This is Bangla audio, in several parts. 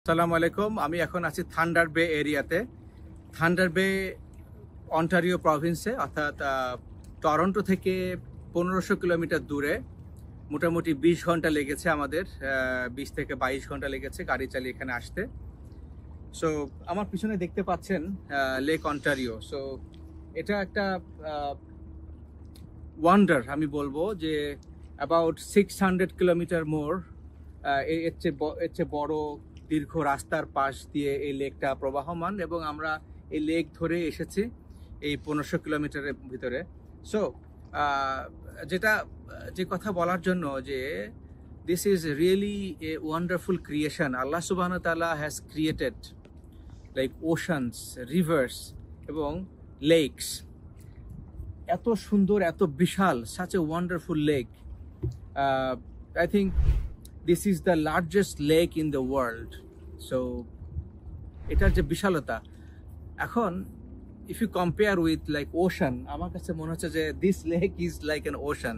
আসসালামু আলাইকুম। আমি এখন আছি থান্ডার বে এরিয়াতে। থান্ডার বে অন্টারিও প্রভিন্সে, অর্থাৎ টরন্টো থেকে 1500 কিলোমিটার দূরে। মোটামুটি 20 ঘন্টা লেগেছে আমাদের, 20 থেকে 22 ঘন্টা লেগেছে গাড়ি চালিয়ে এখানে আসতে। সো আমার পিছনে দেখতে পাচ্ছেন লেক অন্টারিও। সো এটা একটা ওয়ান্ডার, আমি বলবো যে অ্যাবাউট 600 কিলোমিটার মোর। এর চেয়ে বড় দীর্ঘ রাস্তার পাশ দিয়ে এই লেকটা প্রবাহমান, এবং আমরা এই লেক ধরে এসেছি এই 1500 কিলোমিটারের ভিতরে। সো যে কথা বলার জন্য যে this is really a wonderful creation. আল্লাহ সুবহানাহু ওয়া তাআলা has created like oceans, rivers এবং লেকস। এত সুন্দর, এত বিশাল, such a wonderful lake. I think this is the largest lake in the world. So এটার যে বিশালতা, এখন if you compare with like ocean, আমার কাছে মনে হচ্ছে যে this lake is like an ocean.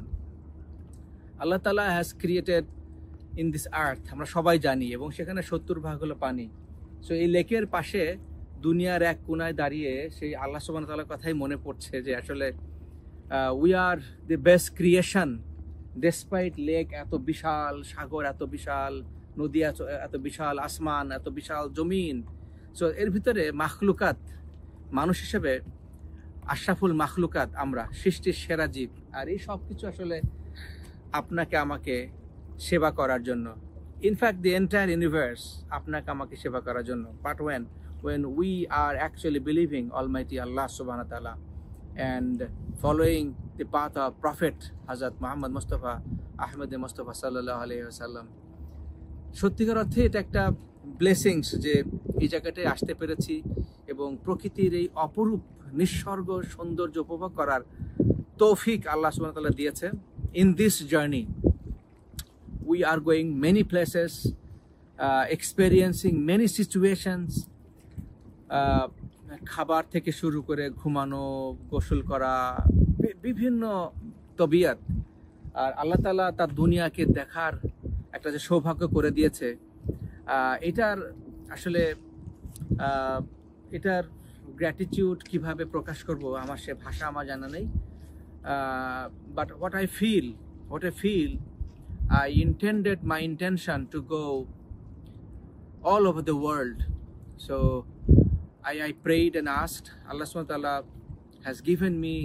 আল্লাহ তাআলা has created in this earth, আমরা সবাই জানি, এবং সেখানে 70% হলো পানি। সো এই লেকের পাশে দুনিয়ার এক কোনায় দাঁড়িয়ে সেই আল্লাহ সুবহানাহু ওয়া তাআলার কথাই মনে পড়ছে যে আসলে we are the best creation despite lake এত বিশাল, সাগর এত বিশাল, নদী এত বিশাল, আসমান এত বিশাল, জমিন। সো এর ভিতরে মাখলুকাত, মানুষ হিসেবে আশরাফুল মাখলুকাত, আমরা সৃষ্টির সেরা জীব। আর এই সব কিছু আসলে আপনাকে আমাকে সেবা করার জন্য। ইনফ্যাক্ট দি এন্টায়ার ইউনিভার্স আপনাকে আমাকে সেবা করার জন্য। But when we are actually believing Almighty Allah subhanahu wa ta'ala and following the path of Prophet Hazrat Muhammad Mustafa Ahmed Mustafa sallallahu alayhi wa sallam, সত্যিকার অর্থে এটা একটা ব্লেসিংস যে এই জায়গাটায় আসতে পেরেছি এবং প্রকৃতির এই অপরূপ নিঃসর্গ সৌন্দর্য উপভোগ করার তৌফিক আল্লাহ সুবহানাহু ওয়া তাআলা দিয়েছে। In this journey we are going many places, experiencing many situations, খাবার থেকে শুরু করে ঘুমানো, গোসল করা, বিভিন্ন তবিয়ত। আর আল্লাহ তাআলা তার দুনিয়াকে দেখার একটা যে সৌভাগ্য করে দিয়েছে, এটার আসলে এটার গ্র্যাটিটিউড কিভাবে প্রকাশ করব, আমার সে ভাষা আমার জানা নেই। But what I feel, I intended my intention to go all over the world. So I prayed and asked. Allah subhanahu wa ta'ala has given me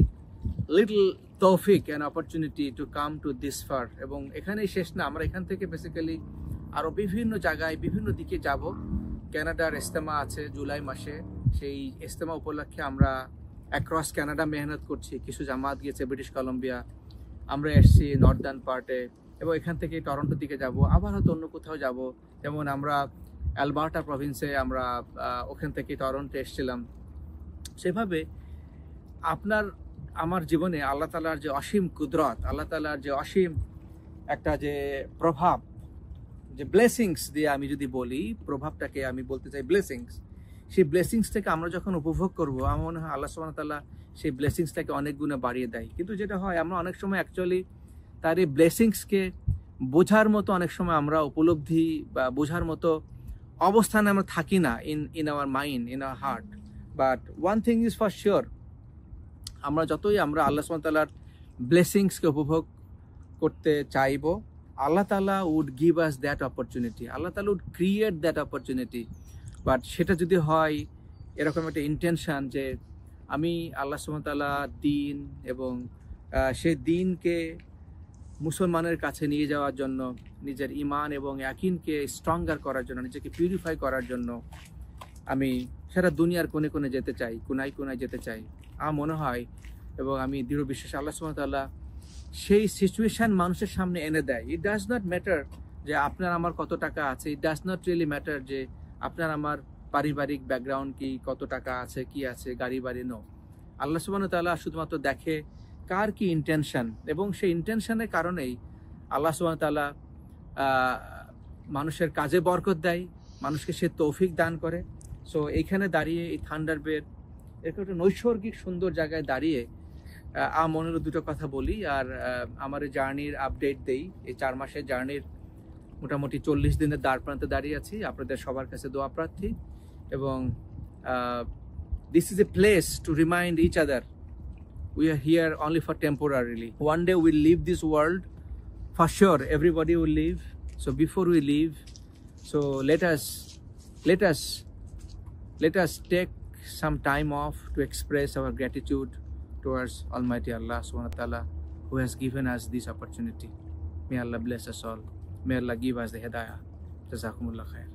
little tawfiq and opportunity to come to this far. এবং এখানেই শেষ না, আমরা এখান থেকে বেসিক্যালি আরও বিভিন্ন জায়গায় বিভিন্ন দিকে যাব। কানাডার ইস্তেমা আছে জুলাই মাসে, সেই ইস্তেমা উপলক্ষে আমরা অ্যাক্রস কানাডা মেহনত করছি। কিছু জামাত গিয়েছে ব্রিটিশ কলম্বিয়া, আমরা এসছি নর্দার্ন পার্টে, এবং এখান থেকে টরন্টোর দিকে যাব, আবার হয়তো অন্য কোথাও যাব। যেমন আমরা অ্যালবার্টা প্রভিন্সে, আমরা ওখান থেকে টরন্টো এসেছিলাম। সেভাবে আমার জীবনে আল্লাহ তাআলার যে অসীম কুদরত, আল্লাহ তাআলার যে অসীম একটা যে প্রভাব, যে ব্লেসিংস দিয়ে আমি যদি বলি, প্রভাবটাকে আমি বলতে চাই ব্লেসিংস। সেই ব্লেসিংস থেকে আমরা যখন উপভোগ করবো, আমার মনে হয় আল্লাহ সুবহানাহু ওয়া তাআলা সেই ব্লেসিংসটাকে অনেক গুণে বাড়িয়ে দেয়। কিন্তু যেটা হয়, আমরা অনেক সময় অ্যাকচুয়ালি তার এই ব্লেসিংসকে বোঝার মতো অনেক সময় আমরা উপলব্ধি বা বোঝার মতো অবস্থানে আমরা থাকি না, in our mind, in our heart. But one thing is for sure, আমরা যতই আমরা আল্লাহ সুবহানাহু ওয়া তাআলার ব্লেসিংসকে উপভোগ করতে চাইব, আল্লাহ তাআলা would give us that opportunity, আল্লাহ তাআলা would create that opportunity. But সেটা যদি হয় এরকম একটা ইন্টেনশন যে আমি আল্লাহ সুবহানাহু ওয়া তাআলা দিন এবং সেই দিনকে মুসলমানের কাছে নিয়ে যাওয়ার জন্য, নিজের ইমান এবং ইয়াকিনকে স্ট্রঙ্গার করার জন্য, নিজেকে পিউরিফাই করার জন্য আমি সারা দুনিয়ার কোণে কোণে যেতে চাই, কোনায় কোনায় যেতে চাই। আমার মনে হয় এবং আমি দৃঢ় বিশ্বাস আল্লাহ সুবহানাহু ওয়া তাআলা সেই সিচুয়েশন মানুষের সামনে এনে দেয়। ইট ডাজ নট ম্যাটার যে আপনার আমার কত টাকা আছে, it does not really matter যে আপনার আমার পারিবারিক ব্যাকগ্রাউন্ড কি, কত টাকা আছে, কি আছে, গাড়ি বাড়ি। নো, আল্লাহ সুবহানাহু ওয়া তাআলা শুধুমাত্র দেখে কার কি ইন্টেনশন, এবং সেই ইন্টেনশনের কারণেই আল্লাহ সুবহানাহু ওয়া তাআলা মানুষের কাজে বরকত দেয়, মানুষকে সে তৌফিক দান করে। সো এইখানে দাঁড়িয়ে এই থান্ডার বের এরকম একটা নৈসর্গিক সুন্দর জায়গায় দাঁড়িয়ে মনের দুটো কথা বলি, আর আমার এই জার্নির আপডেট দেই। এই 4 মাসের জার্নির মোটামুটি 40 দিনের দ্বার প্রান্তে দাঁড়িয়ে আছি, আপনাদের সবার কাছে দোয়া প্রার্থী। এবং this is a place to remind each other we are here only for temporarily. One day we'll leave this world, for sure everybody will leave. So before we leave, so let us take some time off to express our gratitude towards Almighty Allah subhanahu wa ta'ala, who has given us this opportunity. May Allah bless us all. May Allah give us the hidayah. Jazakumullah khair.